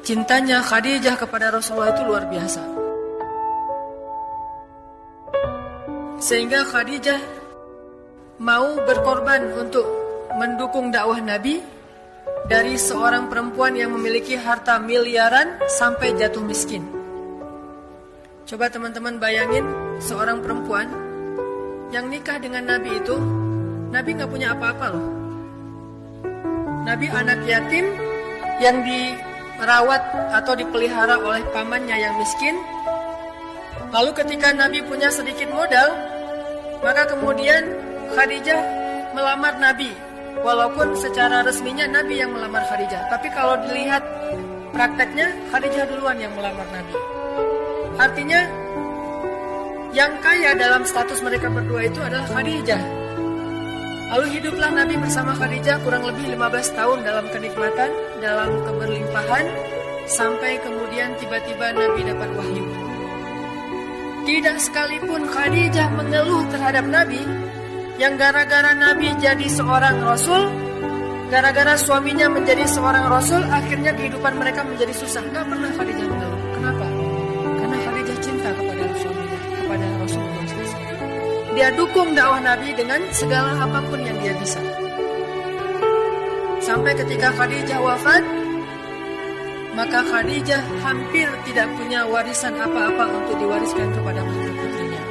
cintanya Khadijah kepada Rasulullah itu luar biasa. Sehingga Khadijah mau berkorban untuk mendukung dakwah Nabi dari seorang perempuan yang memiliki harta miliaran sampai jatuh miskin. Coba teman-teman bayangin seorang perempuan yang nikah dengan Nabi itu, Nabi gak punya apa-apa loh. Nabi anak yatim yang dirawat atau dipelihara oleh pamannya yang miskin. Lalu ketika Nabi punya sedikit modal, maka kemudian Khadijah melamar Nabi. Walaupun secara resminya Nabi yang melamar Khadijah, tapi kalau dilihat prakteknya Khadijah duluan yang melamar Nabi. Artinya yang kaya dalam status mereka berdua itu adalah Khadijah. Lalu hiduplah Nabi bersama Khadijah kurang lebih 15 tahun dalam kenikmatan, dalam keberlimpahan, sampai kemudian tiba-tiba Nabi dapat wahyu. Tidak sekalipun Khadijah mengeluh terhadap Nabi, yang gara-gara Nabi jadi seorang Rasul, gara-gara suaminya menjadi seorang Rasul, akhirnya kehidupan mereka menjadi susah. Gak pernah Khadijah mengeluh. Kenapa? Karena Khadijah cinta kepada suaminya, kepada Rasulullah SAW. Dia dukung dakwah Nabi dengan segala apapun yang dia bisa. Sampai ketika Khadijah wafat, maka Khadijah hampir tidak punya warisan apa-apa untuk diwariskan kepada putri-putrinya.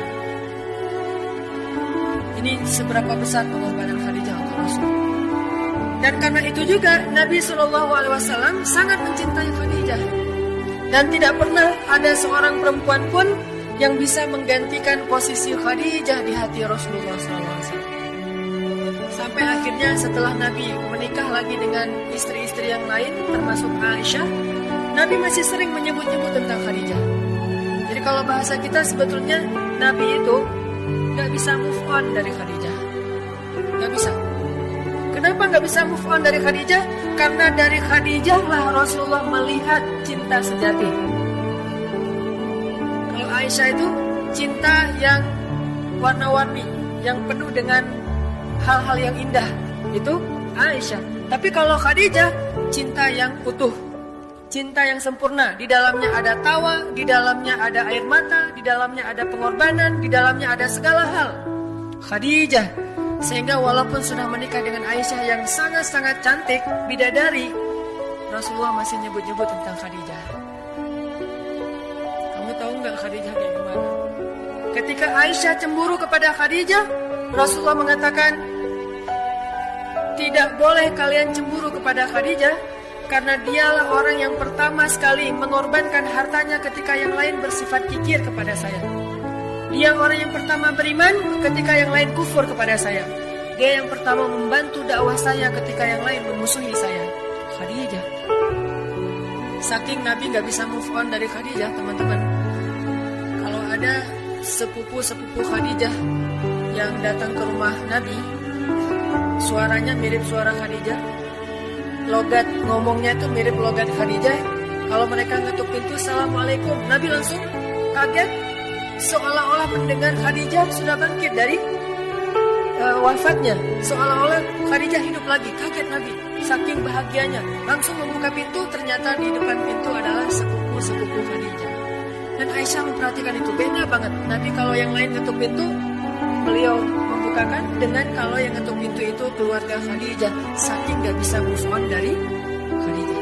Ini seberapa besar pengorbanan Khadijah untuk Rasul. Dan karena itu juga Nabi SAW sangat mencintai Khadijah. Dan tidak pernah ada seorang perempuan pun yang bisa menggantikan posisi Khadijah di hati Rasulullah SAW. Sampai akhirnya setelah Nabi menikah lagi dengan istri-istri yang lain, termasuk Aisyah, Nabi masih sering menyebut-nyebut tentang Khadijah. Jadi kalau bahasa kita sebetulnya Nabi itu gak bisa move on dari Khadijah. Gak bisa. Kenapa gak bisa move on dari Khadijah? Karena dari Khadijah lah Rasulullah melihat cinta sejati. Kalau Aisyah itu cinta yang warna-warni, yang penuh dengan hal-hal yang indah, itu Aisyah. Tapi kalau Khadijah, cinta yang utuh, cinta yang sempurna. Di dalamnya ada tawa, di dalamnya ada air mata, di dalamnya ada pengorbanan, di dalamnya ada segala hal. Khadijah. Sehingga walaupun sudah menikah dengan Aisyah yang sangat-sangat cantik, bidadari, Rasulullah masih nyebut-nyebut tentang Khadijah. Kamu tahu nggak Khadijah kayak gimana? Ketika Aisyah cemburu kepada Khadijah, Rasulullah mengatakan, tidak boleh kalian cemburu kepada Khadijah, karena dialah orang yang pertama sekali mengorbankan hartanya ketika yang lain bersifat kikir kepada saya. Dia orang yang pertama beriman ketika yang lain kufur kepada saya. Dia yang pertama membantu dakwah saya ketika yang lain memusuhi saya. Khadijah. Saking Nabi gak bisa move on dari Khadijah, teman-teman. Kalau ada sepupu-sepupu Khadijah yang datang ke rumah Nabi, suaranya mirip suara Khadijah, logat ngomongnya itu mirip logat Khadijah. Kalau mereka ngetuk pintu, Assalamualaikum, Nabi langsung kaget, seolah-olah mendengar Khadijah sudah bangkit dari wafatnya, seolah-olah Khadijah hidup lagi. Kaget Nabi, saking bahagianya, langsung membuka pintu. Ternyata di depan pintu adalah sepupu-sepupu Khadijah. Dan Aisyah memperhatikan itu, beda banget. Nabi kalau yang lain ketuk pintu, beliau membukakan, dengan kalau yang ketuk pintu itu keluarga Khadijah. Saking gak bisa move on dari Khadijah.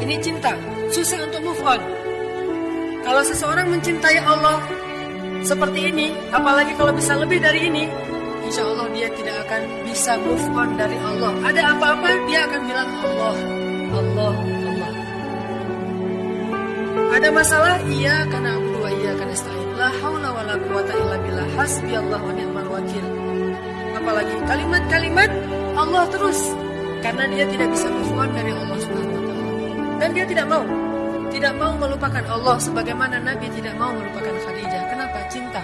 Ini cinta, susah untuk move on. Kalau seseorang mencintai Allah seperti ini, apalagi kalau bisa lebih dari ini, insya Allah dia tidak akan bisa move on dari Allah. Ada apa-apa dia akan bilang Allah, Allah, Allah. Ada masalah, iya karena abu dua, iya karena nasta'in. La haula wala quwata illa billah, hasbiyallahu wa ni'mal wakil. Apalagi kalimat-kalimat Allah terus, karena dia tidak bisa move on dari Allah Subhanahu wa taala. Dan dia tidak mau melupakan Allah sebagaimana Nabi tidak mau melupakan Khadijah. Kenapa? Cinta.